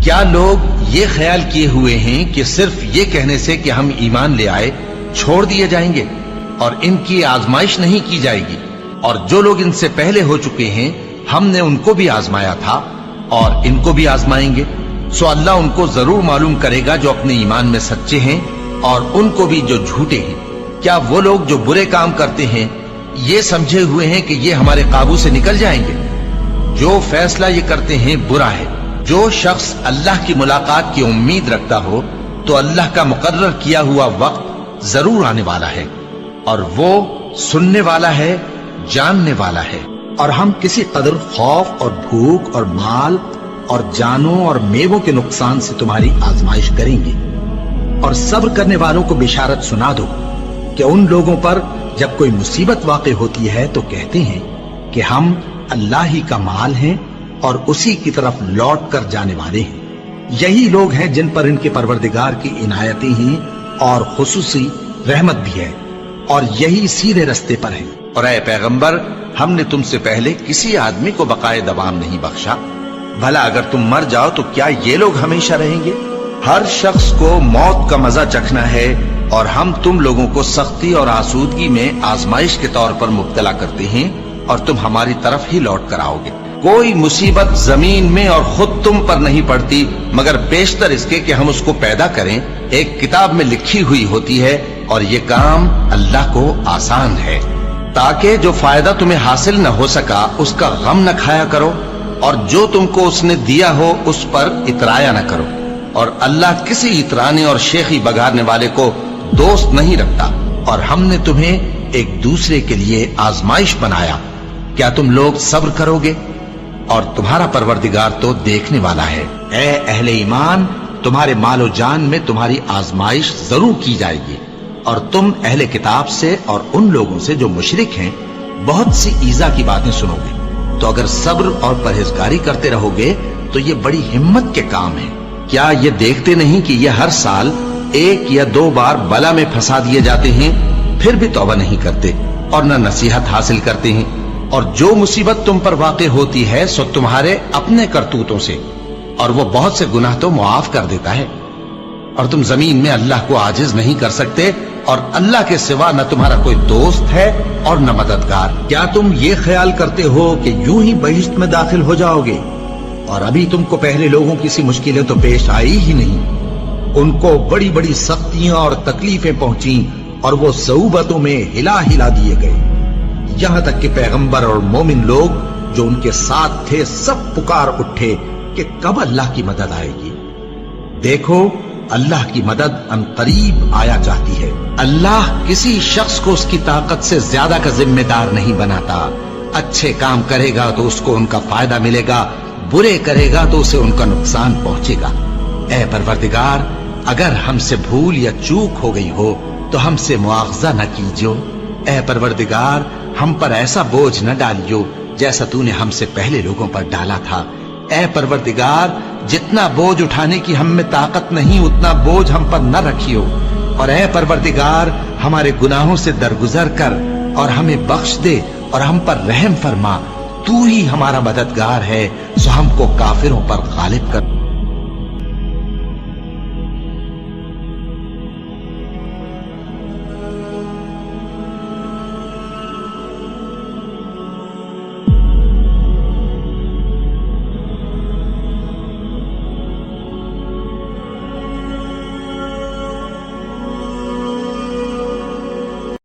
کیا لوگ یہ خیال کیے ہوئے ہیں کہ صرف یہ کہنے سے کہ ہم ایمان لے آئے چھوڑ دیے جائیں گے اور ان کی آزمائش نہیں کی جائے گی؟ اور جو لوگ ان سے پہلے ہو چکے ہیں ہم نے ان کو بھی آزمایا تھا اور ان کو بھی آزمائیں گے، سو اللہ ان کو ضرور معلوم کرے گا جو اپنے ایمان میں سچے ہیں اور ان کو بھی جو جھوٹے ہیں۔ کیا وہ لوگ جو برے کام کرتے ہیں یہ سمجھے ہوئے ہیں کہ یہ ہمارے قابو سے نکل جائیں گے؟ جو فیصلہ یہ کرتے ہیں برا ہے۔ جو شخص اللہ کی ملاقات کی امید رکھتا ہو تو اللہ کا مقرر کیا ہوا وقت ضرور آنے والا ہے، اور وہ سننے والا ہے، جاننے والا ہے۔ اور ہم کسی قدر خوف اور بھوک اور مال اور جانوں اور میووں کے نقصان سے تمہاری آزمائش کریں گے، اور صبر کرنے والوں کو بشارت سنا دو کہ ان لوگوں پر جب کوئی مصیبت واقع ہوتی ہے تو کہتے ہیں کہ ہم اللہ ہی کا مال ہیں اور اسی کی طرف لوٹ کر جانے والے ہیں۔ یہی لوگ ہیں جن پر ان کے پروردگار کی عنایتیں ہیں اور خصوصی رحمت بھی ہے، اور یہی سیدھے رستے پر ہیں۔ اور اے پیغمبر، ہم نے تم سے پہلے کسی آدمی کو بقائے دوام نہیں بخشا، بھلا اگر تم مر جاؤ تو کیا یہ لوگ ہمیشہ رہیں گے؟ ہر شخص کو موت کا مزہ چکھنا ہے، اور ہم تم لوگوں کو سختی اور آسودگی میں آزمائش کے طور پر مبتلا کرتے ہیں، اور تم ہماری طرف ہی لوٹ کر آؤ گے۔ کوئی مصیبت زمین میں اور خود تم پر نہیں پڑتی مگر بیشتر اس کے کہ ہم اس کو پیدا کریں ایک کتاب میں لکھی ہوئی ہوتی ہے، اور یہ کام اللہ کو آسان ہے، تاکہ جو فائدہ تمہیں حاصل نہ ہو سکا اس کا غم نہ کھایا کرو، اور جو تم کو اس نے دیا ہو اس پر اترایا نہ کرو۔ اور اللہ کسی اترانے اور شیخی بگاڑنے والے کو دوست نہیں رکھتا۔ اور ہم نے تمہیں ایک دوسرے کے لیے آزمائش بنایا، کیا تم لوگ صبر کرو گے؟ اور تمہارا پروردگار تو دیکھنے والا ہے۔ اے اہل ایمان، تمہارے مال و جان میں تمہاری آزمائش ضرور کی جائے گی، اور تم اہل کتاب سے اور ان لوگوں سے جو مشرک ہیں بہت سی ایذا کی باتیں سنو گے، تو اگر صبر اور پرہیزگاری کرتے رہو گے تو یہ بڑی ہمت کے کام ہے۔ کیا یہ دیکھتے نہیں کہ یہ ہر سال 1 یا 2 بار بلا میں پھنسا دیے جاتے ہیں، پھر بھی توبہ نہیں کرتے اور نہ نصیحت حاصل کرتے ہیں؟ اور جو مصیبت تم پر واقع ہوتی ہے سو تمہارے اپنے کرتوتوں سے، اور وہ بہت سے گناہ تو معاف کر دیتا ہے۔ اور تم زمین میں اللہ کو عاجز نہیں کر سکتے، اور اللہ کے سوا نہ تمہارا کوئی دوست ہے اور نہ مددگار۔ کیا تم یہ خیال کرتے ہو کہ یوں ہی بہشت میں داخل ہو جاؤ گے، اور ابھی تم کو پہلے لوگوں کی سی مشکلیں تو پیش آئی ہی نہیں؟ ان کو بڑی بڑی سختیاں اور تکلیفیں پہنچیں، اور وہ صعوبتوں میں ہلا ہلا دیے گئے، یہاں تک کہ پیغمبر اور مومن لوگ جو ان کے ساتھ تھے سب پکار اٹھے کہ کب اللہ کی مدد آئے گی۔ دیکھو، اللہ کی مدد ان قریب آیا چاہتی ہے۔ اللہ کسی شخص کو اس کی طاقت سے زیادہ کا ذمہ دار نہیں بناتا۔ اچھے کام کرے گا تو اس کو ان کا فائدہ ملے گا، برے کرے گا تو اسے ان کا نقصان پہنچے گا۔ اے پروردگار، اگر ہم سے بھول یا چوک ہو گئی ہو تو ہم سے مواخذہ نہ کیجو۔ اے پروردگار، ہم پر ایسا بوجھ نہ ڈالیو جیسا تو نے ہم سے پہلے لوگوں پر ڈالا تھا۔ اے پروردگار، جتنا بوجھ اٹھانے کی ہم میں طاقت نہیں اتنا بوجھ ہم پر نہ رکھیو، اور اے پروردگار ہمارے گناہوں سے درگزر کر اور ہمیں بخش دے اور ہم پر رحم فرما۔ تو ہی ہمارا مددگار ہے، سو ہم کو کافروں پر غالب کر۔